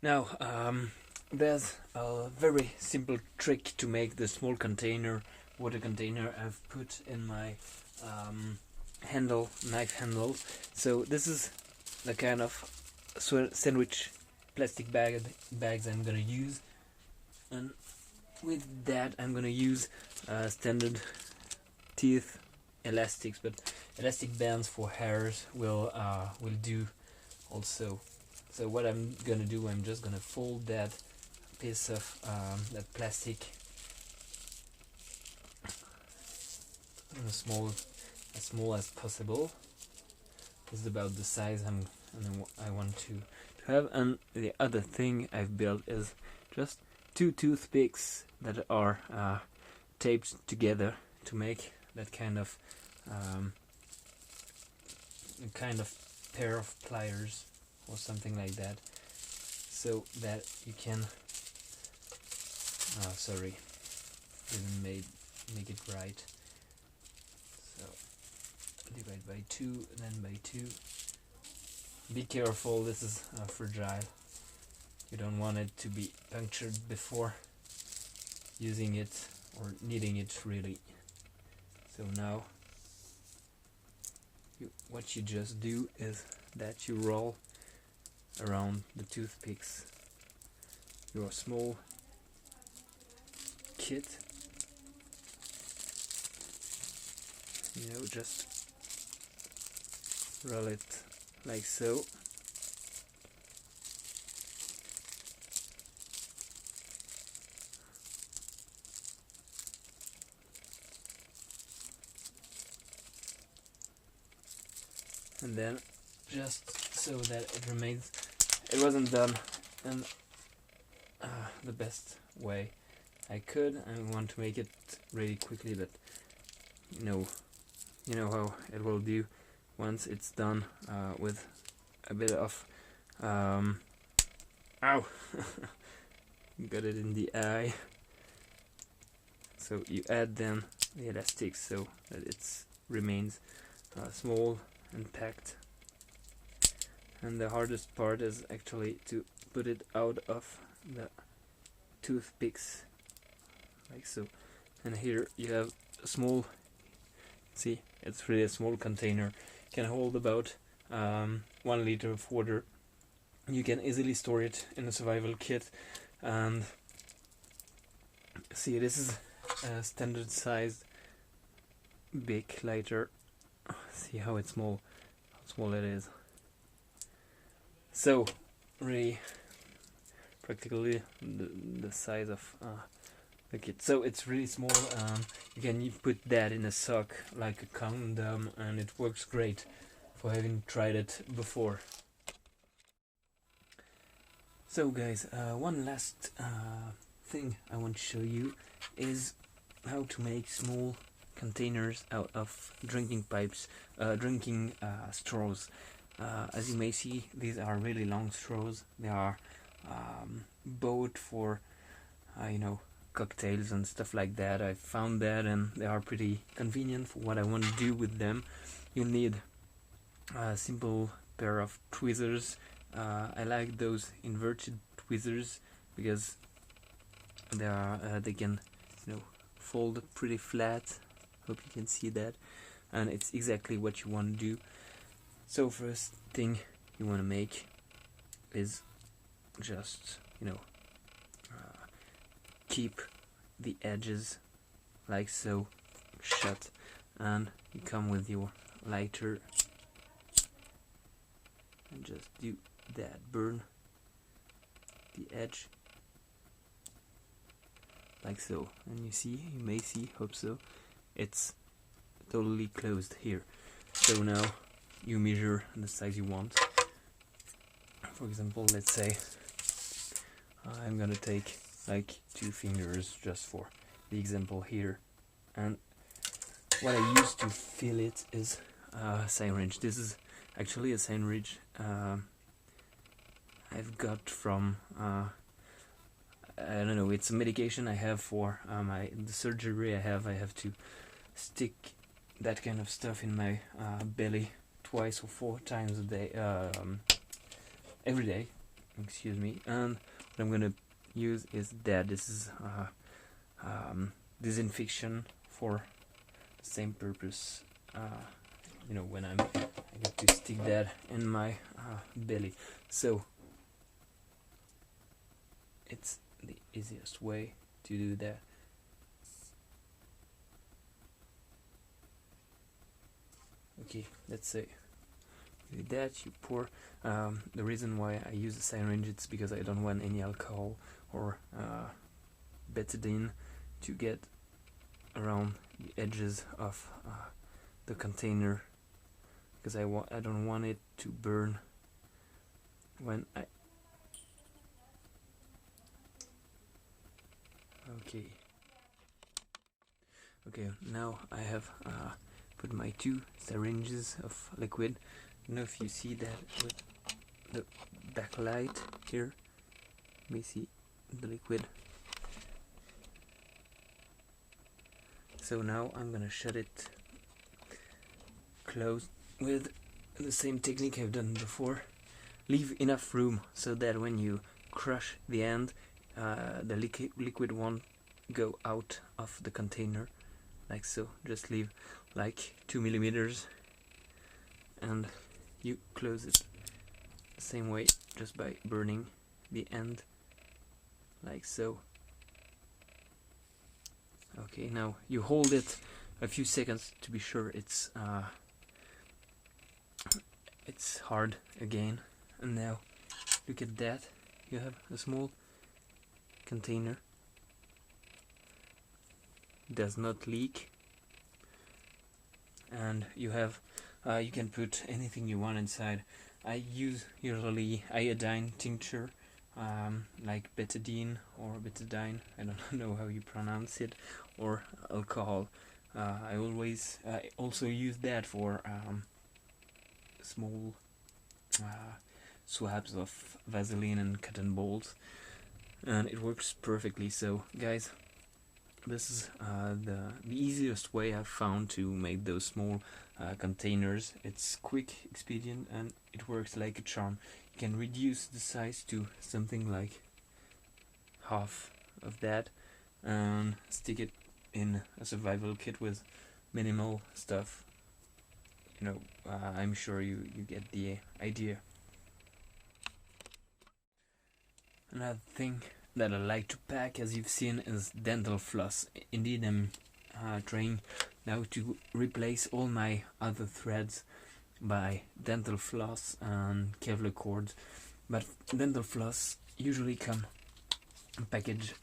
Now, there's a very simple trick to make the small container, water container I've put in my knife handle. So this is the kind of sandwich plastic bags I'm gonna use, and with that I'm gonna use standard teeth elastics, but elastic bands for hairs will do also. So what I'm gonna do, I'm just gonna fold that piece of that plastic as small as possible. This is about the size I want to have. And the other thing I've built is just 2 toothpicks that are taped together to make that kind of pair of pliers or something like that, so that you can sorry, didn't make it right. So divide by 2, then by 2. Be careful, this is fragile. You don't want it to be punctured before using it or needing it really. So now what you just do is that you roll around the toothpicks your small kit, just roll it like so. And then just so that it remains, it wasn't done in the best way I could. I want to make it really quickly, but you know how it will do once it's done with a bit of ow got it in the eye. So you add then the elastics so that it remains small and packed, and the hardest part is actually to put it out of the toothpicks like so. And here you have a small, see, it's really a small container, can hold about 1 liter of water. You can easily store it in a survival kit. And see, this is a standard sized big lighter. See how small it is. So really practically the size of the kit. So it's really small. You can put that in a sock like a condom, and it works great for having tried it before. So guys, one last thing I want to show you is how to make small containers out of drinking pipes, drinking straws. As you may see, these are really long straws. They are bought for cocktails and stuff like that. I found that, and they are pretty convenient for what I want to do with them. You'll need a simple pair of tweezers. I like those inverted tweezers because they can fold pretty flat. Hope you can see that, and it's exactly what you want to do. So first thing you want to make is just keep the edges like so shut, and you come with your lighter and just do that, burn the edge like so. And you may see, hope so, it's totally closed here. So now you measure the size you want. For example, let's say I'm gonna take like 2 fingers just for the example here, and what I use to fill it is a syringe. This is actually a syringe I've got from I don't know, it's a medication I have for the surgery I have to stick that kind of stuff in my belly twice or 4 times a day, every day, excuse me. And what I'm gonna use is that this is disinfection for the same purpose. You know, when I get to stick that in my belly. So it's the easiest way to do that. Okay, let's say with that you pour. The reason why I use a syringe is because I don't want any alcohol or betadine to get around the edges of the container, because I don't want it to burn when I. Okay, now I have put my 2 syringes of liquid. I don't know if you see that with the backlight here. Let me see the liquid. So now I'm gonna shut it closed with the same technique I've done before. Leave enough room so that when you crush the end, the liquid won't go out of the container, like so. Just leave like 2 millimeters and you close it the same way, just by burning the end, like so. Okay, now you hold it a few seconds to be sure it's hard again. And now look at that, you have a small container, does not leak, and you have you can put anything you want inside. I use usually iodine tincture, like betadine or betadine, I don't know how you pronounce it, or alcohol. I also use that for small swabs of Vaseline and cotton balls, and it works perfectly. So guys, this is the easiest way I've found to make those small containers. It's quick, expedient, and it works like a charm. You can reduce the size to something like half of that and stick it in a survival kit with minimal stuff. You know, I'm sure you get the idea. Another thing that I like to pack, as you've seen, is dental floss. Indeed, I'm trying now to replace all my other threads by dental floss and Kevlar cords, but dental floss usually come packaged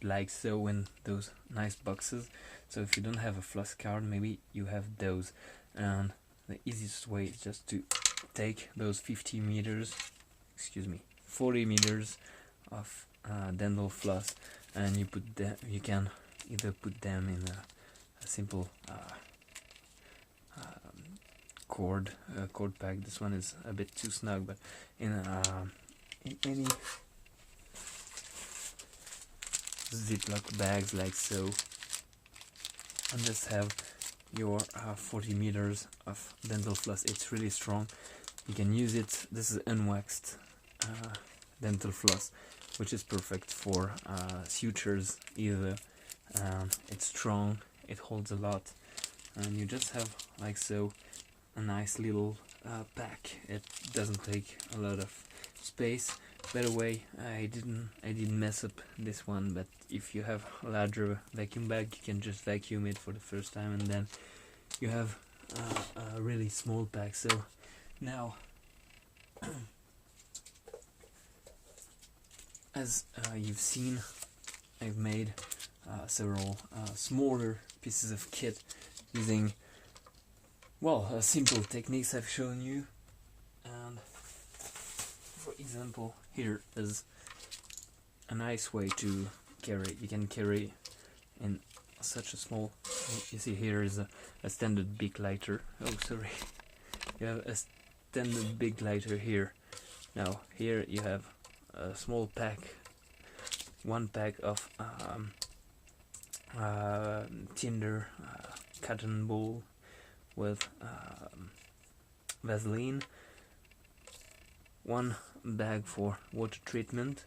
like so in those nice boxes. So if you don't have a floss card, maybe you have those, and the easiest way is just to take those 40 meters of dental floss, and you can either put them in a simple cord pack. This one is a bit too snug, but in any Ziploc bags like so, and just have your 40 meters of dental floss. It's really strong. You can use it. This is unwaxed dental floss, which is perfect for sutures either. It's strong, it holds a lot, and you just have like so a nice little pack. It doesn't take a lot of space. By the way, I didn't mess up this one, but if you have a larger vacuum bag, you can just vacuum it for the first time, and then you have a really small pack. So now as you've seen, I've made several smaller pieces of kit using, well, simple techniques I've shown you. And for example, here is a nice way to carry. You can carry in such a small, you see here is a standard big lighter. Oh, sorry. You have a standard big lighter here. Now here you have a small pack, one pack of tinder cotton ball with Vaseline, one bag for water treatment,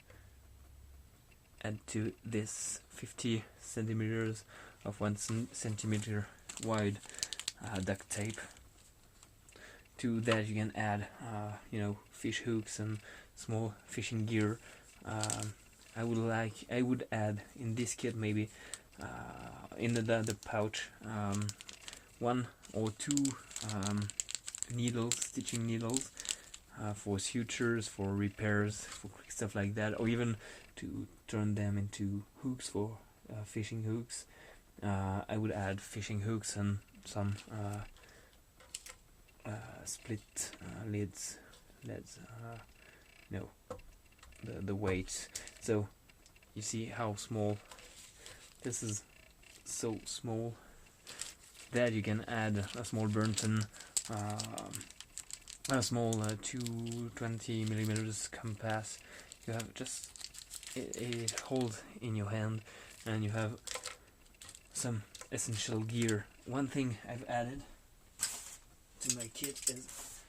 add to this 50 centimeters of 1 centimeter wide duct tape. To that you can add fish hooks and small fishing gear. I would add in this kit maybe in the pouch 1 or 2 needles, stitching needles, for sutures, for repairs, for quick stuff like that, or even to turn them into hooks for fishing hooks. I would add fishing hooks and some split lids, the weights. So you see how small this is, so small that you can add a small Burnton, a small 220 millimeters compass. You have just it holds in your hand, and you have some essential gear. One thing I've added to my kit is,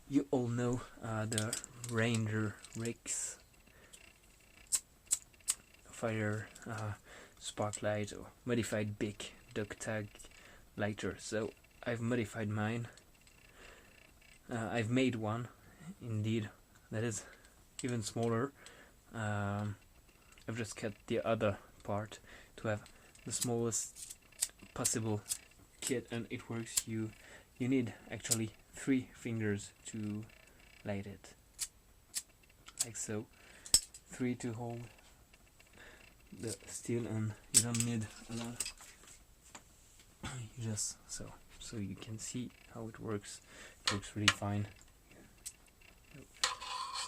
you all know the Ranger rigs, fire sparklight or modified big duck tag lighter. So I've modified mine. I've made one indeed that is even smaller. I've just cut the other part to have the smallest possible kit, and it works. You need actually 3 fingers to light it, like so. 3 to hold the steel, and you don't need a lot. You just so you can see how it works. It works really fine.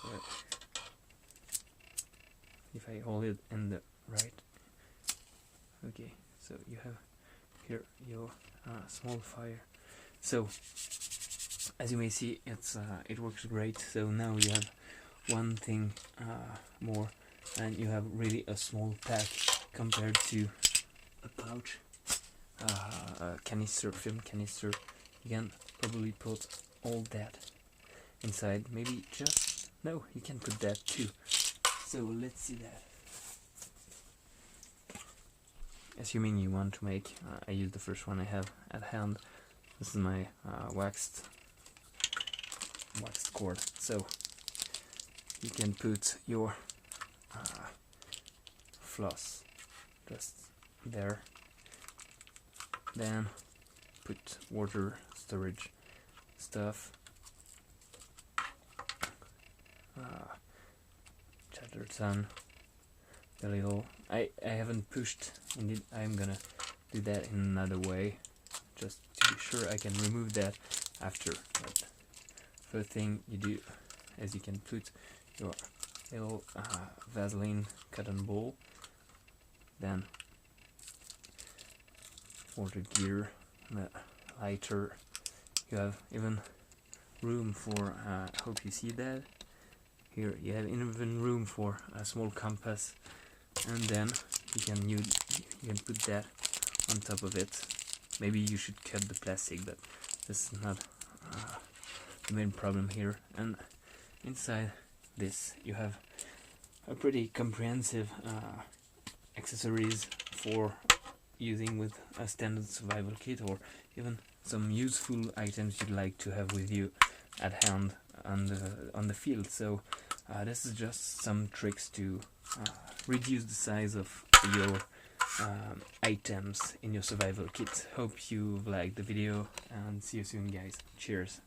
So if I hold it in the right, okay, so you have here your small fire. So as you may see, it works great. So now you have one thing more, and you have really a small pack compared to a pouch, a canister, film canister. You can probably put all that inside. Maybe just, no, you can put that too. So let's see that. Assuming you want to make, I use the first one I have at hand. This is my waxed cord. So you can put your floss just there. Then put water storage stuff, Chatterton, the little, I haven't pushed, indeed I'm gonna do that in another way, just to be sure I can remove that after. But first thing you do is you can put your little Vaseline cotton ball, then water gear, the lighter. You have even room for, I hope you see that, here you have even room for a small compass, and then you can put that on top of it. Maybe you should cut the plastic, but this is not the main problem here. And inside this you have a pretty comprehensive accessories for using with a standard survival kit, or even some useful items you'd like to have with you at hand on the field. So this is just some tricks to reduce the size of your items in your survival kit. Hope you've liked the video, and see you soon guys. Cheers.